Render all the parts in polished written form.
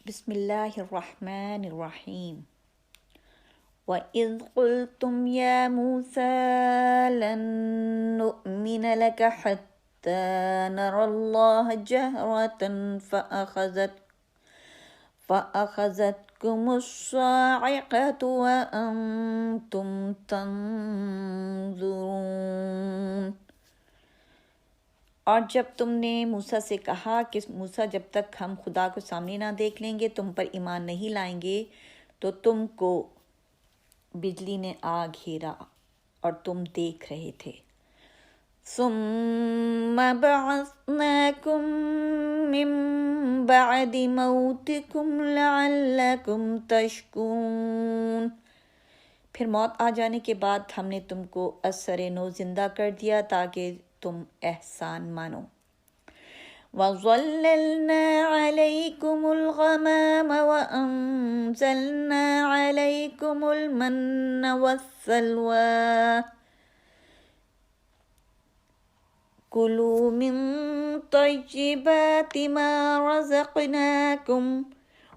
بسم اللہ الرحمن الرحیم وَإِذْ قُلْتُمْ يَا مُوسَىٰ لَن نُّؤْمِنَ لَكَ حَتَّىٰ نَرَى اللَّهَ جَهْرَةً فَأَخَذَتْكُمُ الصَّاعِقَةُ وَأَنتُمْ تَنظُرُونَ۔ اور جب تم نے موسیٰ سے کہا کہ موسیٰ جب تک ہم خدا کو سامنے نہ دیکھ لیں گے تم پر ایمان نہیں لائیں گے، تو تم کو بجلی نے آ گھیرا اور تم دیکھ رہے تھے۔ ثُمَّ بَعَثْنَاكُم مِّن بَعْدِ مَوْتِكُمْ لَعَلَّكُمْ تَشْكُرُونَ۔ پھر موت آ جانے کے بعد ہم نے تم کو اثر نو زندہ کر دیا تاکہ تم احسان مانو۔ وَظَلَّلْنَا عَلَيْكُمُ الْغَمَامَ وَأَنزَلْنَا عَلَيْكُمُ الْمَنَّ وَالسَّلْوَىٰ كُلُوا مِن طَيِّبَاتِ مَا رَزَقْنَاكُمْ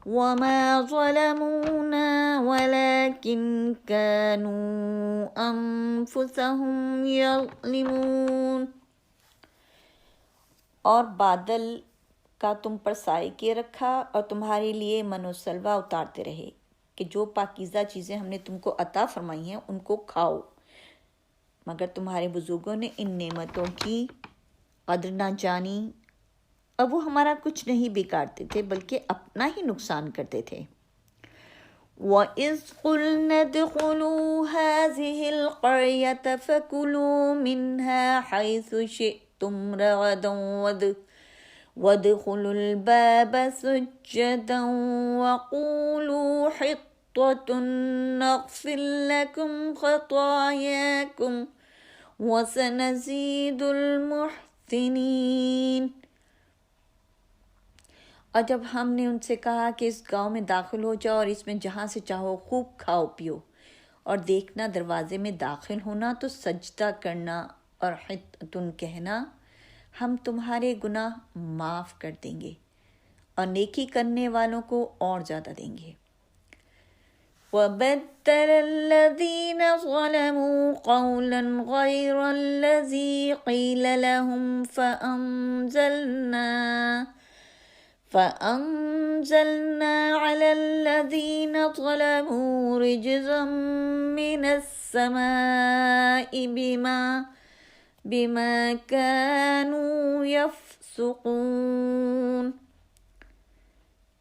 وَمَا ظَلَمُونَا وَلَٰكِن كَانُوا أَنفُسَهُمْ يَظْلِمُونَ۔ اور بادل کا تم پر سائے کیے رکھا اور تمہارے لیے من و سلوہ اتارتے رہے کہ جو پاکیزہ چیزیں ہم نے تم کو عطا فرمائی ہیں ان کو کھاؤ، مگر تمہارے بزرگوں نے ان نعمتوں کی قدر نہ جانی اور وہ ہمارا کچھ نہیں بگاڑتے تھے بلکہ اپنا ہی نقصان کرتے تھے۔ وَإِذْ قُلْنَا ادْخُلُوا هَٰذِهِ الْقَرْيَةَ فَكُلُوا مِنْهَا حَيْثُ شِئْتُمْ رَغَدًا وَادْخُلُوا الْبَابَ سُجَّدًا وَقُولُوا حِطَّةٌ نَّغْفِرْ لَكُمْ خَطَايَاكُمْ وَسَنَزِيدُ الْمُحْسِنِينَ۔ اور جب ہم نے ان سے کہا کہ اس گاؤں میں داخل ہو جاؤ اور اس میں جہاں سے چاہو خوب کھاؤ پیو، اور دیکھنا دروازے میں داخل ہونا تو سجدہ کرنا اور حطۃ کہنا، ہم تمہارے گناہ معاف کر دیں گے اور نیکی کرنے والوں کو اور زیادہ دیں گے۔ وَبَدَّلَ الَّذِينَ ظَلَمُوا قَوْلًا غَيْرَ الَّذِي قِيلَ لَهُمْ فَأَنزَلْنَا عَلَى الَّذِينَ ظَلَمُوا رِجْزًا مِّنَ السَّمَاءِ بِمَا كَانُوا يَفْسُقُونَ۔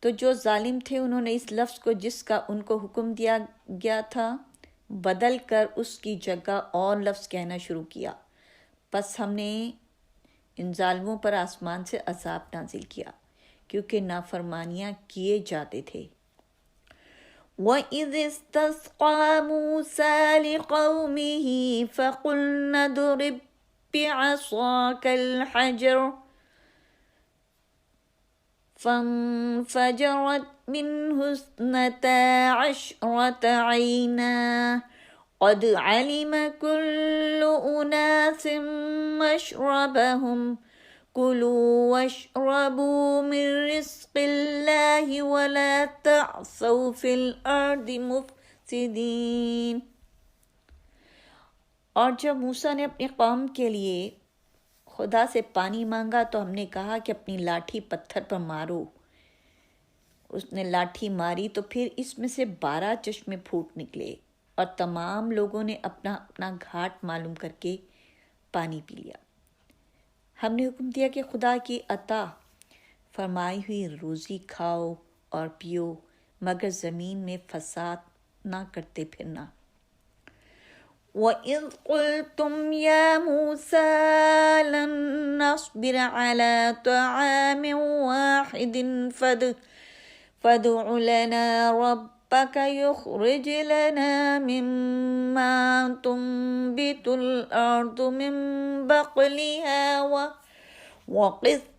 تو جو ظالم تھے انہوں نے اس لفظ کو جس کا ان کو حکم دیا گیا تھا بدل کر اس کی جگہ اور لفظ کہنا شروع کیا، پس ہم نے ان ظالموں پر آسمان سے عذاب نازل کیا کیونکہ نافرمانیاں کیے جاتے تھے۔ وَإِذِ اسْتَسْقَىٰ مُوسَىٰ لِقَوْمِهِ فَقُلْنَا اضْرِب بِّعَصَاكَ الْحَجَرَ فَانفَجَرَتْ مِنْهُ اثْنَتَا عَشْرَةَ عَيْنًا قَدْ عَلِمَ كُلُّ أُنَاسٍ مَّشْرَبَهُمْ كُلُوا وَاشْرَبُوا مِن رِّزْقِ اللَّهِ وَلَا تَعْثَوْا فِي الْأَرْضِ مُفْسِدِينَ۔ اور جب موسیٰ نے اپنی قوم کے لیے خدا سے پانی مانگا تو ہم نے کہا کہ اپنی لاٹھی پتھر پر مارو۔ اس نے لاٹھی ماری تو پھر اس میں سے 12 چشمے پھوٹ نکلے اور تمام لوگوں نے اپنا اپنا گھاٹ معلوم کر کے پانی پی لیا۔ ہم نے حکم دیا کہ خدا کی عطا فرمائی ہوئی روزی کھاؤ اور پیو مگر زمین میں فساد نہ کرتے پھرنا۔ وَإِذْ قُلْتُمْ يَا مُوسَىٰ لَن نَّصْبِرَ عَلَىٰ طَعَامٍ وَاحِدٍ فَادْعُ لَنَا رَبَّكَ يُخْرِجْ لَنَا مِمَّا تُنبِتُ الْأَرْضُ مِن بَقْلِهَا وَقِثَّائِهَا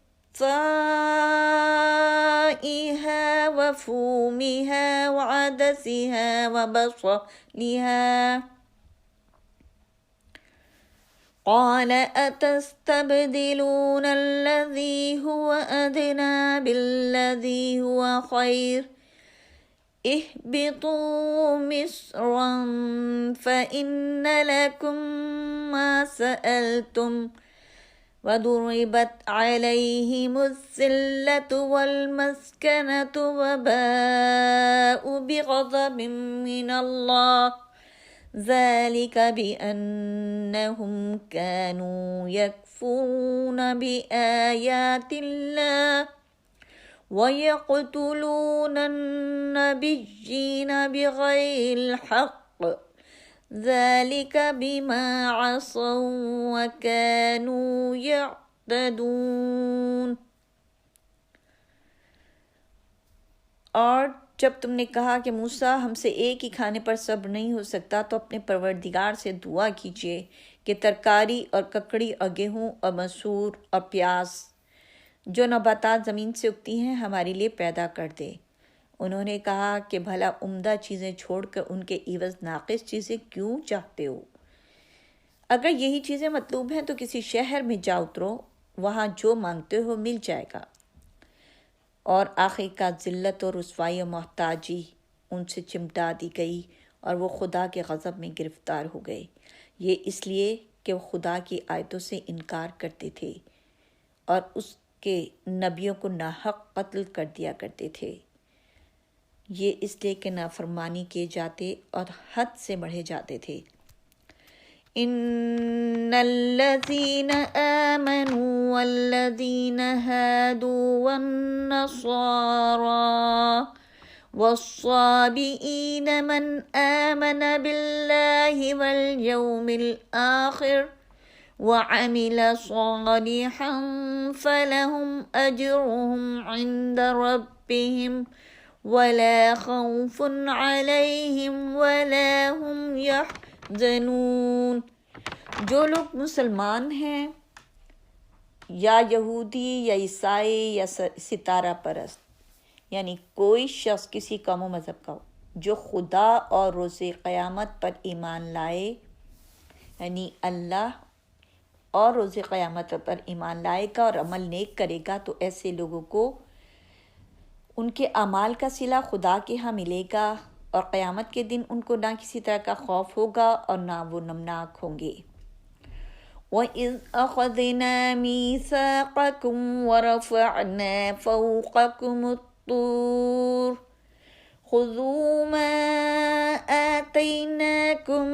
وَفُومِهَا وَعَدَسِهَا وَبَصَلِهَا قال أتستبدلون الذي هو أدنى بالذي هو خير اهبطوا مصرا فإن لكم ما سألتم وضربت عليهم الذلة والمسكنة وباءوا بغضب من الله ذلك بأنهم كانوا يكفرون بآيات الله ويقتلون النبيين بغير الحق ذلك بما عصوا وكانوا يعتدون۔ اور جب تم نے کہا کہ موسیٰ ہم سے ایک ہی کھانے پر صبر نہیں ہو سکتا تو اپنے پروردگار سے دعا کیجیے کہ ترکاری اور ککڑی اور گیہوں اور مسور اور پیاز جو نباتات زمین سے اگتی ہیں ہمارے لیے پیدا کر دے۔ انہوں نے کہا کہ بھلا عمدہ چیزیں چھوڑ کر ان کے عوض ناقص چیزیں کیوں چاہتے ہو؟ اگر یہی چیزیں مطلوب ہیں تو کسی شہر میں جا اترو، وہاں جو مانگتے ہو مل جائے گا۔ اور آخر کا ذلت اور رسوائی و محتاجی ان سے چمٹا دی گئی اور وہ خدا کے غضب میں گرفتار ہو گئے، یہ اس لیے کہ وہ خدا کی آیتوں سے انکار کرتے تھے اور اس کے نبیوں کو ناحق قتل کر دیا کرتے تھے، یہ اس لیے کہ نافرمانی کیے جاتے اور حد سے بڑھے جاتے تھے۔ ان الذين آمنوا والذين هادوا والنصارى والصابئين من آمن بالله واليوم الآخر وعمل صالحا فلهم أجرهم عند ربهم ولا خوف عليهم ولا هم يحزنون۔ جو لوگ مسلمان ہیں یا یہودی یا عیسائی یا ستارہ پرست، یعنی کوئی شخص کسی قوم و مذہب کا ہو جو خدا اور روز قیامت پر ایمان لائے، یعنی اللہ اور روز قیامت پر ایمان لائے گا اور عمل نیک کرے گا، تو ایسے لوگوں کو ان کے اعمال کا صلہ خدا کے ہاں ملے گا اور قیامت کے دن ان کو نہ کسی طرح کا خوف ہوگا اور نہ وہ نمناک ہوں گے۔ وَإِذْ أَخَذْنَا مِيثَاقَكُمْ وَرَفَعْنَا فَوْقَكُمُ الطُّورَ خُذُوا مَا آتَيْنَاكُمْ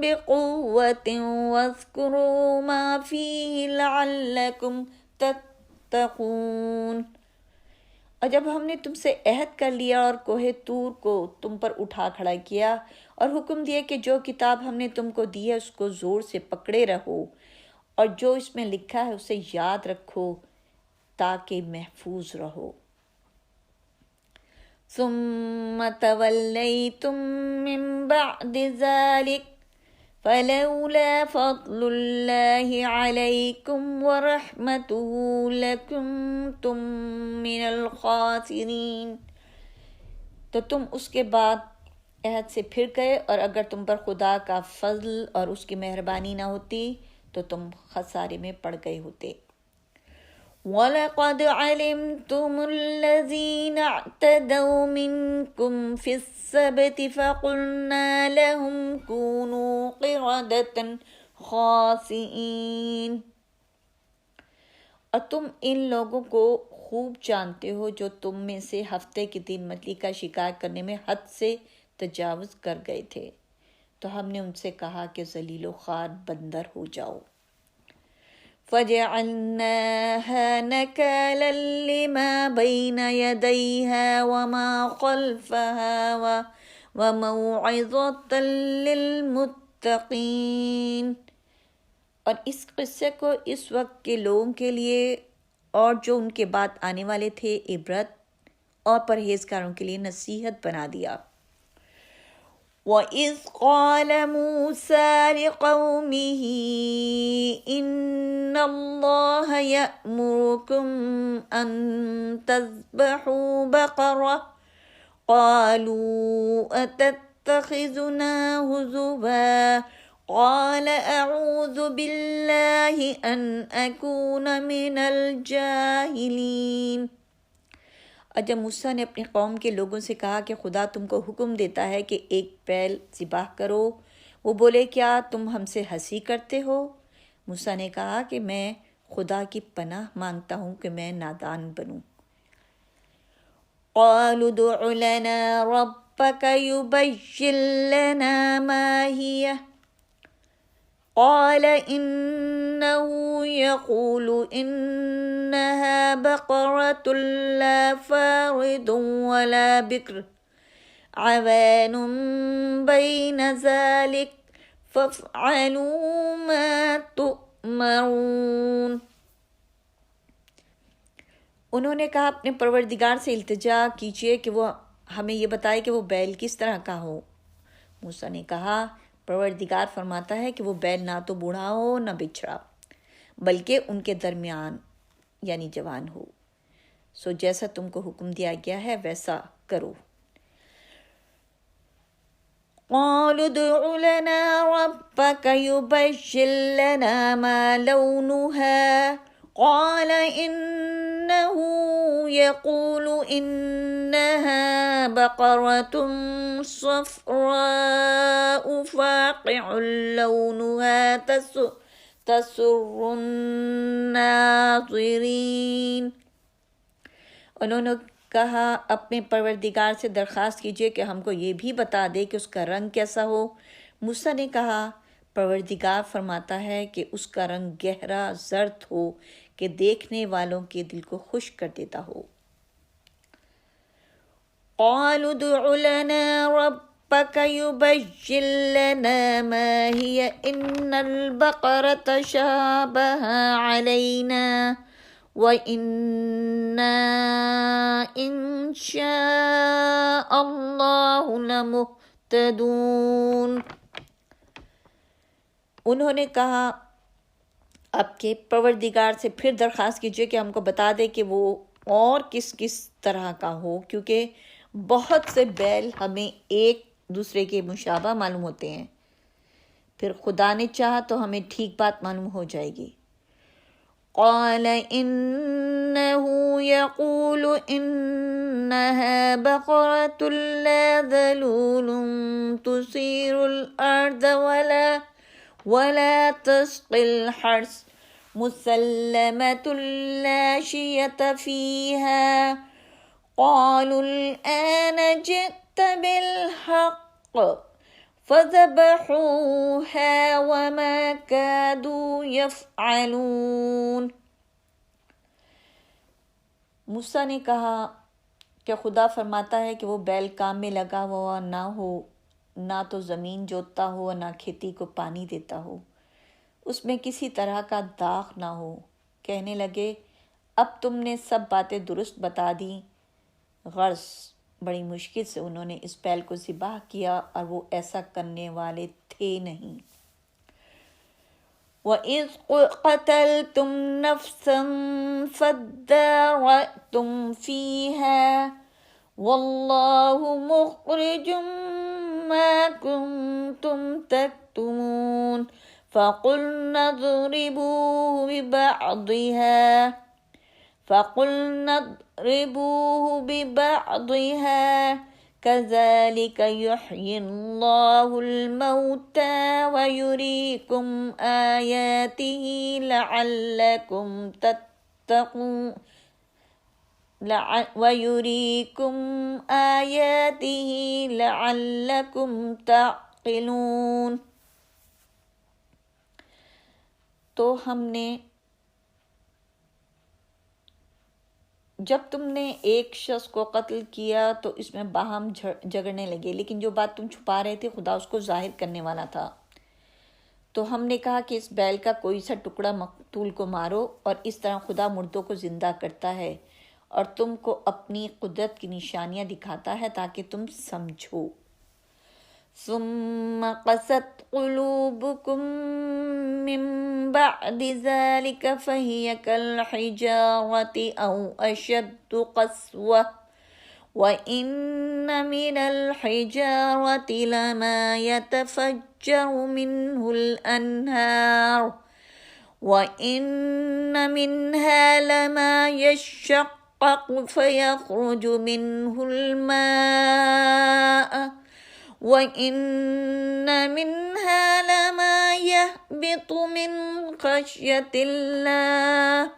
بِقُوَّةٍ وَاذْكُرُوا مَا فِيهِ لَعَلَّكُمْ تَتَّقُونَ۔ اور جب ہم نے تم سے عہد کر لیا اور کوہ طور کو تم پر اٹھا کھڑا کیا اور حکم دیا کہ جو کتاب ہم نے تم کو دی ہے اس کو زور سے پکڑے رہو اور جو اس میں لکھا ہے اسے یاد رکھو تاکہ محفوظ رہو۔ ثم تولیتم من بعد ذلك فلولا فضل اللہ علیکم ورحمتہ لکنتم من الخاسرین۔ تو تم اس کے بعد عہد سے پھر گئے اور اگر تم پر خدا کا فضل اور اس کی مہربانی نہ ہوتی تو تم خسارے میں پڑ گئے ہوتے۔ وَلَقَدْ عَلِمْتُمُ الَّذِينَ اعْتَدَوْا مِنْكُمْ فِي السَّبْتِ فَقُلْنَا لَهُمْ كُونُوا قِرَدَةً خَاسِئِينَ۔ اور تم ان لوگوں کو خوب جانتے ہو جو تم میں سے ہفتے کے دن مچھلی کا شکار کرنے میں حد سے تجاوز کر گئے تھے، تو ہم نے ان سے کہا کہ ذلیل و خوار بندر ہو جاؤ۔ فَجَعَلْنَاهَا نَكَالًا لِمَا بَيْنَ يَدَيْهَا وَمَا خَلْفَهَا وَمَوْعِظَةً لِلْمُتَّقِينَ۔ اور اس قصے کو اس وقت کے لوگوں کے لیے اور جو ان کے بعد آنے والے تھے عبرت اور پرہیزگاروں کے لیے نصیحت بنا دیا۔ وَإِذْ قَالَ مُوسَىٰ لِقَوْمِهِ إِنَّ اللَّهَ يَأْمُرُكُمْ أَن تَذْبَحُوا بَقَرَةً قَالُوا أَتَتَّخِذُنَا هُزُوًا قال اعوذ باللہ ان اکون من الجاہلین۔ اور جب موسیٰ نے اپنی قوم کے لوگوں سے کہا کہ خدا تم کو حکم دیتا ہے کہ ایک بیل ذبح کرو، وہ بولے کیا تم ہم سے ہنسی کرتے ہو؟ موسیٰ نے کہا کہ میں خدا کی پناہ مانگتا ہوں کہ میں نادان بنوں۔ قالوا ادع لنا ربك يبين لنا ما هي قال إنه يقول إنها بقرة لا فارض ولا بكر عوان بين ذلك فافعلوا ما تؤمرون۔ انہوں نے کہا اپنے پروردگار سے التجا کیجیے کہ وہ ہمیں یہ بتائے کہ وہ بیل کس طرح کا ہو۔ موسیٰ نے کہا پروردگار فرماتا ہے کہ وہ بیل نہ تو بوڑھا ہو نہ بچھڑا، بلکہ ان کے درمیان یعنی جوان ہو۔ سو جیسا تم کو حکم دیا گیا ہے ویسا کرو۔ قالوا ادع لنا ربك يبين لنا ما لونها قال إنه يقول إنها بقرة صفراء فاقع لونها تسر الناظرين۔ انہوں نے کہا اپنے پروردگار سے درخواست کیجیے کہ ہم کو یہ بھی بتا دے کہ اس کا رنگ کیسا ہو۔ موسیٰ نے کہا پروردگار فرماتا ہے کہ اس کا رنگ گہرا زرد ہو کہ دیکھنے والوں کے دل کو خوش کر دیتا ہو۔ قالوا ادع لنا ربك يبين لنا ما هي إن البقرة شابه علينا وَإِنَّا إِن شَاءَ اللَّهُ لَمُهْتَدُونَ۔ انہوں نے کہا اب کے پروردگار سے پھر درخواست کیجیے کہ ہم کو بتا دے کہ وہ اور کس کس طرح کا ہو، کیونکہ بہت سے بیل ہمیں ایک دوسرے کے مشابہ معلوم ہوتے ہیں، پھر خدا نے چاہا تو ہمیں ٹھیک بات معلوم ہو جائے گی۔ قال إنه يقول إنها بقرة لا ذلول تثير الأرض ولا تسقي الحرث مسلمة لا شية فيها قالوا الآن جئت بالحق فذبحوها وما كادوا يفعلون۔ موسیٰ نے کہا کہ خدا فرماتا ہے کہ وہ بیل کام میں لگا ہوا نہ ہو، نہ تو زمین جوتتا ہو نہ کھیتی کو پانی دیتا ہو، اس میں کسی طرح کا داغ نہ ہو۔ کہنے لگے اب تم نے سب باتیں درست بتا دیں۔ غرض بڑی مشکل سے انہوں نے اس بیل کو ذبح کیا اور وہ ایسا کرنے والے تھے نہیں۔ وَإِذْ قَتَلْتُمْ نَفْسًا فَادَّارَأْتُمْ فِيهَا وَاللَّهُ مُخْرِجٌ مَا كُنْتُمْ تَكْتُمُونَ فَقُلْنَا اضْرِبُوهُ بِبَعْضِهَا كَذَلِكَ يُحْيِي اللَّهُ الْمَوْتَى وَيُرِيكُمْ آيَاتِهِ لَعَلَّكُمْ تَعْقِلُونَ۔ تو ہم نے جب تم نے ایک شخص کو قتل کیا تو اس میں باہم جھگڑنے لگے، لیکن جو بات تم چھپا رہے تھے خدا اس کو ظاہر کرنے والا تھا۔ تو ہم نے کہا کہ اس بیل کا کوئی سا ٹکڑا مقتول کو مارو، اور اس طرح خدا مردوں کو زندہ کرتا ہے اور تم کو اپنی قدرت کی نشانیاں دکھاتا ہے تاکہ تم سمجھو۔ ثم قست قلوبكم من بعد ذلك فهي كالحجارة أو أشد قسوة وَإِنَّ مِنَ الْحِجَارَةِ لَمَا يَتَفَجَّرُ مِنْهُ الْأَنْهَارُ وَإِنَّ مِنْهَا لَمَا يَشَّقَّقُ فَيَخْرُجُ مِنْهُ الْمَاءُ وَإِنَّ مِنْهَا لَمَا يَهْبِطُ مِنْ خَشْيَةِ اللَّهِ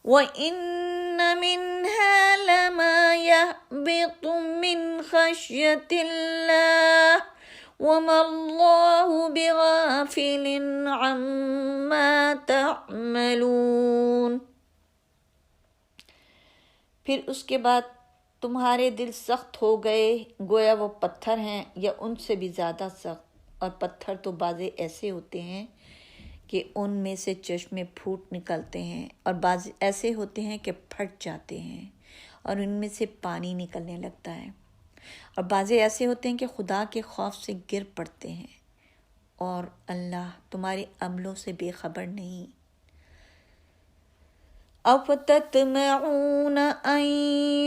وَإِنَّ مِنْهَا لَمَا يَهْبِطُ مِنْ خَشْيَةِ اللَّهِ وَمَا اللَّهُ بِغَافِلٍ عَمَّا تَعْمَلُونَ۔ پھر اس کے بعد تمہارے دل سخت ہو گئے گویا وہ پتھر ہیں یا ان سے بھی زیادہ سخت، اور پتھر تو بعض ایسے ہوتے ہیں کہ ان میں سے چشمے پھوٹ نکلتے ہیں، اور بعض ایسے ہوتے ہیں کہ پھٹ جاتے ہیں اور ان میں سے پانی نکلنے لگتا ہے، اور بعض ایسے ہوتے ہیں کہ خدا کے خوف سے گر پڑتے ہیں، اور اللہ تمہارے عملوں سے بے خبر نہیں۔ أَفَتَطْمَعُونَ أَن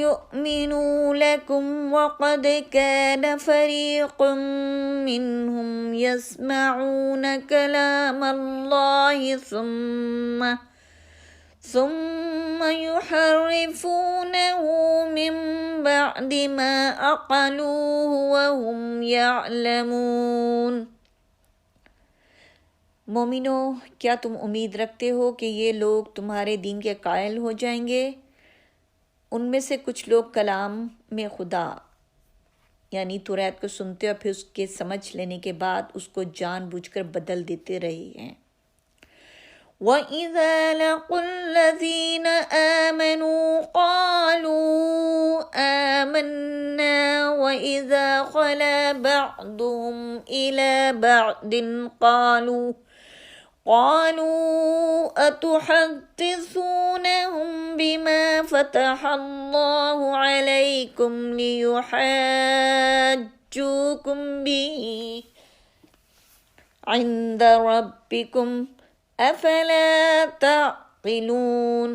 يُؤْمِنُوا لَكُمْ وَقَدْ كَانَ فَرِيقٌ مِّنْهُمْ يَسْمَعُونَ كَلَامَ اللَّهِ ثُمَّ يُحَرِّفُونَهُ مِن بَعْدِ مَا عَقَلُوهُ وَهُمْ يَعْلَمُونَ۔ مومنو، کیا تم امید رکھتے ہو کہ یہ لوگ تمہارے دین کے قائل ہو جائیں گے؟ ان میں سے کچھ لوگ کلام میں خدا یعنی توریت کو سنتے اور پھر اس کے سمجھ لینے کے بعد اس کو جان بوجھ کر بدل دیتے رہے ہیں۔ وَإِذَا لَقُوا الَّذِينَ آمَنُوا قَالُوا آمَنَّا وَإِذَا خَلَا بَعْضُهُمْ إِلَى بَعْضٍ قالوا أتحدثونهم بما فتح الله عليكم ليحاجوكم به عند ربكم أفلا تعقلون۔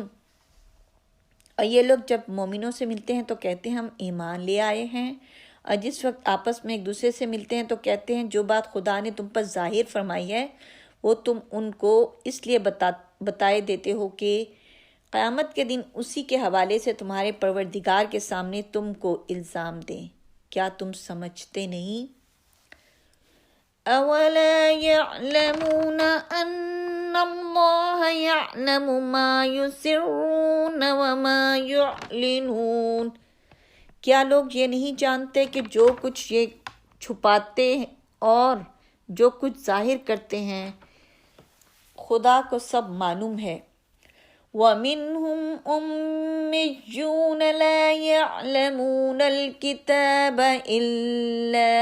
اور یہ لوگ جب مومنوں سے ملتے ہیں تو کہتے ہیں ہم ایمان لے آئے ہیں، اور جس وقت آپس میں ایک دوسرے سے ملتے ہیں تو کہتے ہیں جو بات خدا نے تم پر ظاہر فرمائی ہے وہ تم ان کو اس لیے بتائے دیتے ہو کہ قیامت کے دن اسی کے حوالے سے تمہارے پروردگار کے سامنے تم کو الزام دیں۔ کیا تم سمجھتے نہیں؟ أَوَلَا يَعْلَمُونَ أَنَّ اللَّهَ يَعْلَمُ مَا يُسِرُّونَ وَمَا يُعْلِنُونَ۔ کیا لوگ یہ نہیں جانتے کہ جو کچھ یہ چھپاتے ہیں اور جو کچھ ظاہر کرتے ہیں خدا کو سب معلوم ہے۔ وَمِنْهُمْ أُمِّيُّونَ لَا يَعْلَمُونَ الْكِتَابَ إِلَّا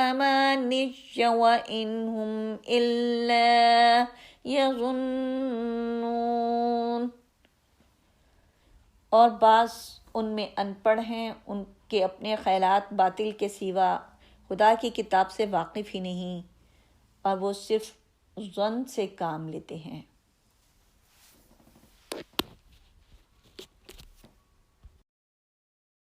أَمَانِيَّ وَإِنْ هُمْ إِلَّا يَظُنُّونَ۔ اور بعض ان میں ان پڑھ ہیں، ان کے اپنے خیالات باطل کے سوا خدا کی کتاب سے واقف ہی نہیں، اور وہ صرف ظن سے کام لیتے ہیں۔